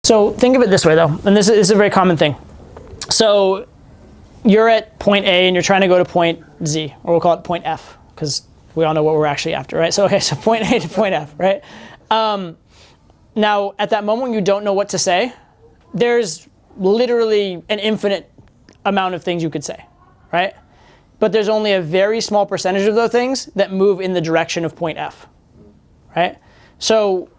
So think of it this way, though, and this is a very common thing. So you're at point A and you're trying to go to point Z, or we'll call it point F, because we all know what we're actually after, right? So okay, so point A to point F, right? Now, at that moment when you don't know what to say, there's literally an infinite amount of things you could say, right? But there's only a very small percentage of those things that move in the direction of point F, right? So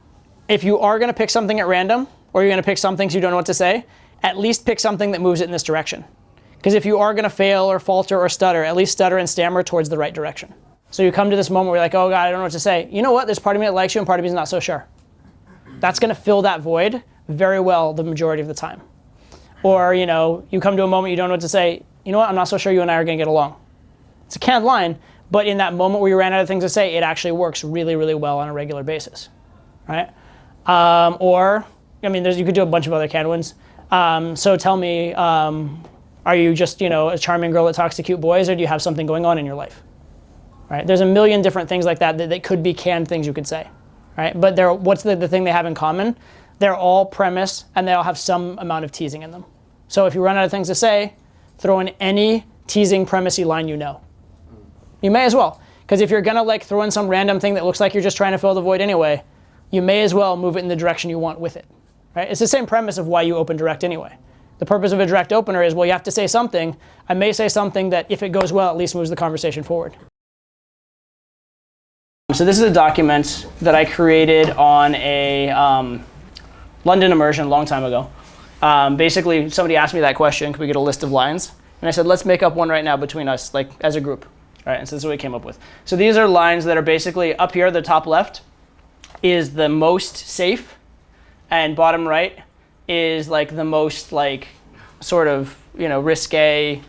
if you are going to pick something at random, or you're going to pick some things you don't know what to say, at least pick something that moves it in this direction. Because if you are going to fail or falter or stutter, at least stutter and stammer towards the right direction. So you come to this moment where you're like, oh God, I don't know what to say. You know what? There's part of me that likes you and part of me is not so sure. That's going to fill that void very well the majority of the time. Or you come to a moment you don't know what to say. You know what? I'm not so sure you and I are going to get along. It's a canned line, but in that moment where you ran out of things to say, it actually works really, really well on a regular basis, right? You could do a bunch of other canned ones. So tell me, are you just a charming girl that talks to cute boys, or do you have something going on in your life? Right? There's a million different things like that could be canned things you could say, right? But what's the thing they have in common? They're all premise, and they all have some amount of teasing in them. So if you run out of things to say, throw in any teasing premisey line you know. You may as well, because if you're gonna throw in some random thing that looks like you're just trying to fill the void anyway, you may as well move it in the direction you want with it. Right? It's the same premise of why you open direct anyway. The purpose of a direct opener is, well, you have to say something. I may say something that, if it goes well, at least moves the conversation forward. So this is a document that I created on a London immersion a long time ago. Basically, somebody asked me that question, can we get a list of lines? And I said, let's make up one right now between us, as a group. All right, and so this is what we came up with. So these are lines that are basically up here, the top left is the most safe, and bottom right is the most sort of risque,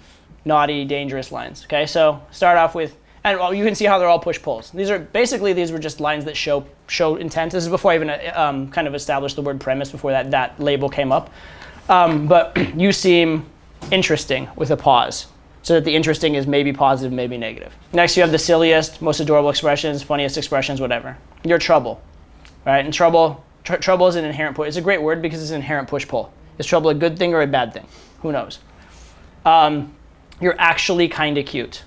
naughty, dangerous lines. Okay, so start off with, and you can see how they're all push-pulls. These were just lines that show intent. This is before I even kind of established the word premise, before that label came up. But you seem interesting with a pause, so that the interesting is maybe positive, maybe negative. Next, you have the silliest, most adorable expressions, funniest expressions, whatever. You're trouble, right? And trouble is an inherent push. It's a great word because it's an inherent push-pull. Is trouble a good thing or a bad thing? Who knows? You're actually kind of cute,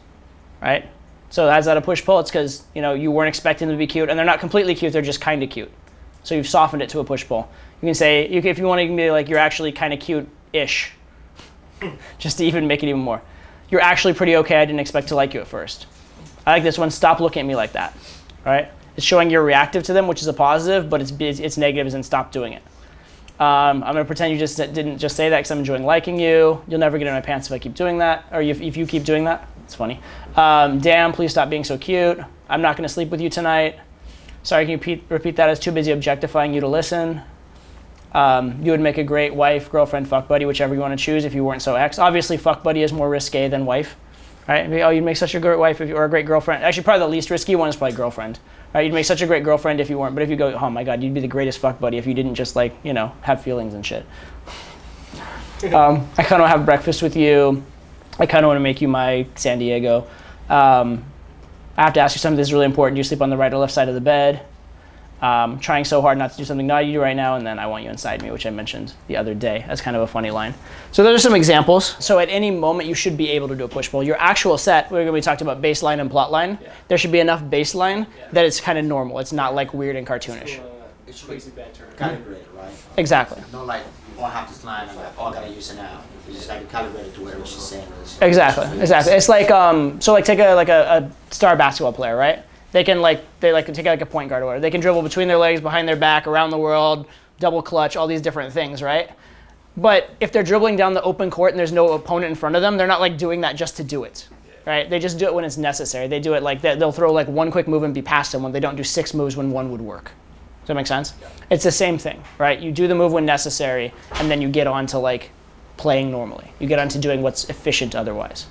right? So as that a push-pull, it's because you weren't expecting them to be cute, and they're not completely cute. They're just kind of cute. So you've softened it to a push-pull. You can say, if you want to be you're actually kind of cute-ish, just to even make it even more. You're actually pretty okay. I didn't expect to like you at first. I like this one. Stop looking at me like that, right? It's showing you're reactive to them, which is a positive, but it's negative as in stop doing it. I'm going to pretend you just didn't just say that because I'm enjoying liking you. You'll never get in my pants if I keep doing that, or if you keep doing that. It's funny. Damn, please stop being so cute. I'm not going to sleep with you tonight. Sorry, can you repeat that? I was too busy objectifying you to listen. You would make a great wife, girlfriend, fuck buddy, whichever you want to choose if you weren't so X. Obviously, fuck buddy is more risque than wife, right? Oh, you'd make such a great wife or a great girlfriend. Actually, probably the least risky one is probably girlfriend. Right? You'd make such a great girlfriend if you weren't. But if you go, oh my God, you'd be the greatest fuck buddy if you didn't just have feelings and shit. I kind of want to have breakfast with you. I kind of want to make you my San Diego. I have to ask you something that's really important. Do you sleep on the right or left side of the bed? Trying so hard not to do something naughty to you right now, and then I want you inside me, which I mentioned the other day. That's kind of a funny line. So those are some examples. So at any moment, you should be able to do a push-pull. Your actual set, we're going to be talking about baseline and plotline. Yeah. There should be enough baseline that it's kind of normal. It's not weird and cartoonish. It's crazy bad turn. Calibrated, right? Exactly. No I have this line and I gotta use it now. It's just calibrated to whatever she's saying. Exactly. It's take a star basketball player, right? They can take a point guard or whatever. They can dribble between their legs, behind their back, around the world, double clutch, all these different things, right? But if they're dribbling down the open court and there's no opponent in front of them, they're not doing that just to do it, right? They just do it when it's necessary. They do it they'll throw one quick move and be past someone. They don't do 6 moves when one would work. Does that make sense? Yeah. It's the same thing, right? You do the move when necessary, and then you get on to playing normally. You get on to doing what's efficient otherwise.